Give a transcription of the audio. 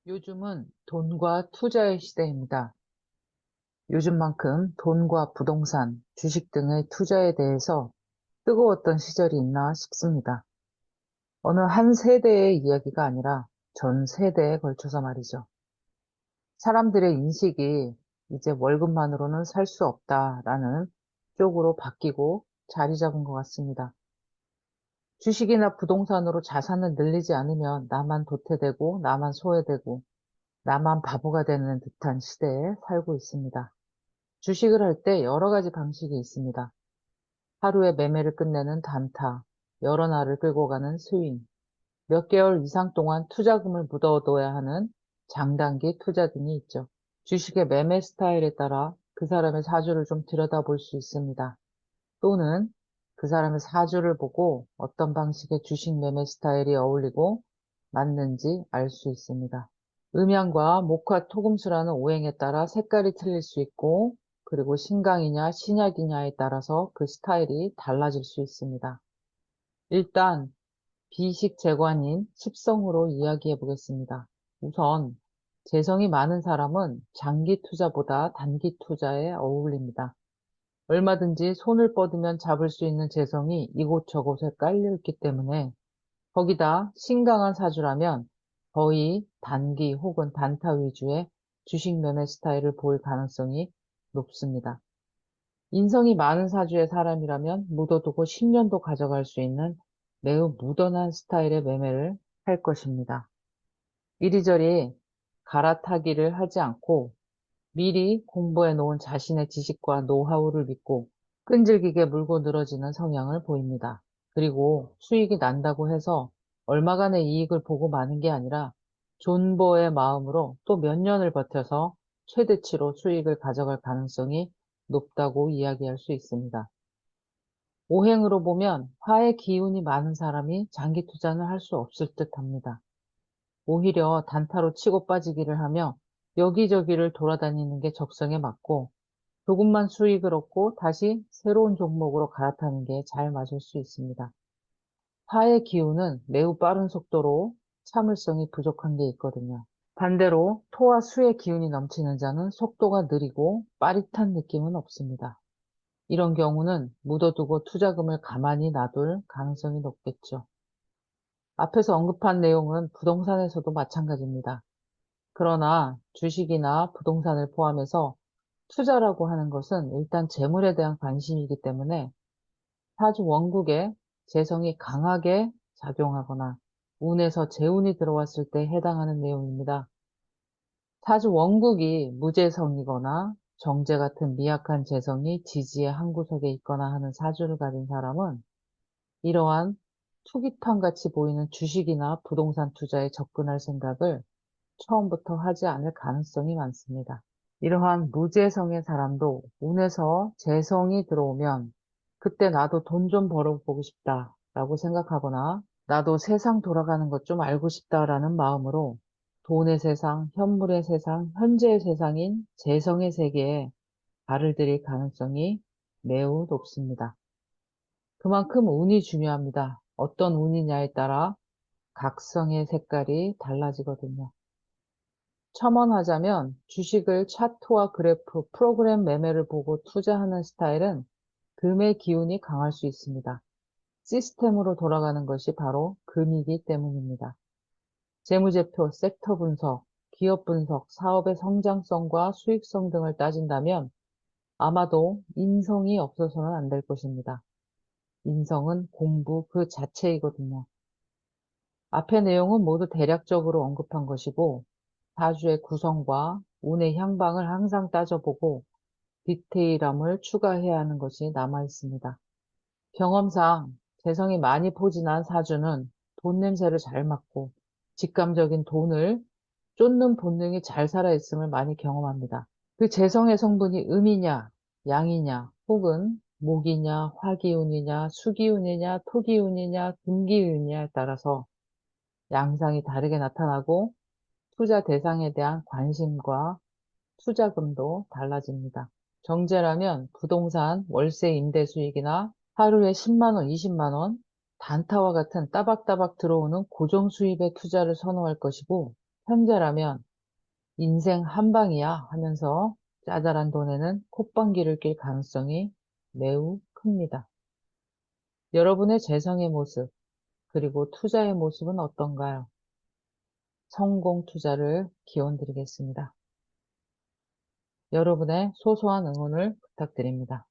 요즘은 돈과 투자의 시대입니다. 요즘만큼 돈과 부동산, 주식 등의 투자에 대해서 뜨거웠던 시절이 있나 싶습니다. 어느 한 세대의 이야기가 아니라 전 세대에 걸쳐서 말이죠. 사람들의 인식이 이제 월급만으로는 살 수 없다라는 쪽으로 바뀌고 자리 잡은 것 같습니다. 주식이나 부동산으로 자산을 늘리지 않으면 나만 도태되고 나만 소외되고 나만 바보가 되는 듯한 시대에 살고 있습니다. 주식을 할 때 여러 가지 방식이 있습니다. 하루에 매매를 끝내는 단타, 여러 날을 끌고 가는 스윙, 몇 개월 이상 동안 투자금을 묻어둬야 하는 장단기 투자 등이 있죠. 주식의 매매 스타일에 따라 그 사람의 사주를 좀 들여다볼 수 있습니다. 또는 그 사람의 사주를 보고 어떤 방식의 주식 매매 스타일이 어울리고 맞는지 알 수 있습니다. 음양과 목화 토금수라는 오행에 따라 색깔이 틀릴 수 있고, 그리고 신강이냐 신약이냐에 따라서 그 스타일이 달라질 수 있습니다. 일단 비식재관인 십성으로 이야기해 보겠습니다. 우선 재성이 많은 사람은 장기 투자보다 단기 투자에 어울립니다. 얼마든지 손을 뻗으면 잡을 수 있는 재성이 이곳저곳에 깔려 있기 때문에, 거기다 신강한 사주라면 거의 단기 혹은 단타 위주의 주식 매매 스타일을 보일 가능성이 높습니다. 인성이 많은 사주의 사람이라면 묻어두고 10년도 가져갈 수 있는 매우 무던한 스타일의 매매를 할 것입니다. 이리저리 갈아타기를 하지 않고 미리 공부해 놓은 자신의 지식과 노하우를 믿고 끈질기게 물고 늘어지는 성향을 보입니다. 그리고 수익이 난다고 해서 얼마간의 이익을 보고 마는 게 아니라 존버의 마음으로 또 몇 년을 버텨서 최대치로 수익을 가져갈 가능성이 높다고 이야기할 수 있습니다. 오행으로 보면 화의 기운이 많은 사람이 장기 투자는 할 수 없을 듯 합니다. 오히려 단타로 치고 빠지기를 하며 여기저기를 돌아다니는 게 적성에 맞고, 조금만 수익을 얻고 다시 새로운 종목으로 갈아타는 게 잘 맞을 수 있습니다. 화의 기운은 매우 빠른 속도로 참을성이 부족한 게 있거든요. 반대로 토와 수의 기운이 넘치는 자는 속도가 느리고 빠릿한 느낌은 없습니다. 이런 경우는 묻어두고 투자금을 가만히 놔둘 가능성이 높겠죠. 앞에서 언급한 내용은 부동산에서도 마찬가지입니다. 그러나 주식이나 부동산을 포함해서 투자라고 하는 것은 일단 재물에 대한 관심이기 때문에 사주 원국에 재성이 강하게 작용하거나 운에서 재운이 들어왔을 때 해당하는 내용입니다. 사주 원국이 무재성이거나 정제 같은 미약한 재성이 지지의 한 구석에 있거나 하는 사주를 가진 사람은 이러한 투기탕 같이 보이는 주식이나 부동산 투자에 접근할 생각을 처음부터 하지 않을 가능성이 많습니다. 이러한 무재성의 사람도 운에서 재성이 들어오면 그때 나도 돈 좀 벌어보고 싶다라고 생각하거나 나도 세상 돌아가는 것 좀 알고 싶다라는 마음으로 돈의 세상, 현물의 세상, 현재의 세상인 재성의 세계에 발을 들일 가능성이 매우 높습니다. 그만큼 운이 중요합니다. 어떤 운이냐에 따라 각성의 색깔이 달라지거든요. 첨언하자면 주식을 차트와 그래프, 프로그램 매매를 보고 투자하는 스타일은 금의 기운이 강할 수 있습니다. 시스템으로 돌아가는 것이 바로 금이기 때문입니다. 재무제표, 섹터 분석, 기업 분석, 사업의 성장성과 수익성 등을 따진다면 아마도 인성이 없어서는 안 될 것입니다. 인성은 공부 그 자체이거든요. 앞의 내용은 모두 대략적으로 언급한 것이고, 사주의 구성과 운의 향방을 항상 따져보고 디테일함을 추가해야 하는 것이 남아 있습니다. 경험상 재성이 많이 포진한 사주는 돈 냄새를 잘 맡고 직감적인 돈을 쫓는 본능이 잘 살아있음을 많이 경험합니다. 그 재성의 성분이 음이냐, 양이냐, 혹은 목이냐, 화기운이냐, 수기운이냐, 토기운이냐, 금기운이냐에 따라서 양상이 다르게 나타나고 투자 대상에 대한 관심과 투자금도 달라집니다. 정제라면 부동산, 월세 임대 수익이나 하루에 10만 원, 20만 원, 단타와 같은 따박따박 들어오는 고정 수입의 투자를 선호할 것이고, 현재라면 인생 한 방이야 하면서 짜잘한 돈에는 콧방귀를 낄 가능성이 매우 큽니다. 여러분의 재성의 모습, 그리고 투자의 모습은 어떤가요? 성공 투자를 기원 드리겠습니다. 여러분의 소소한 응원을 부탁드립니다.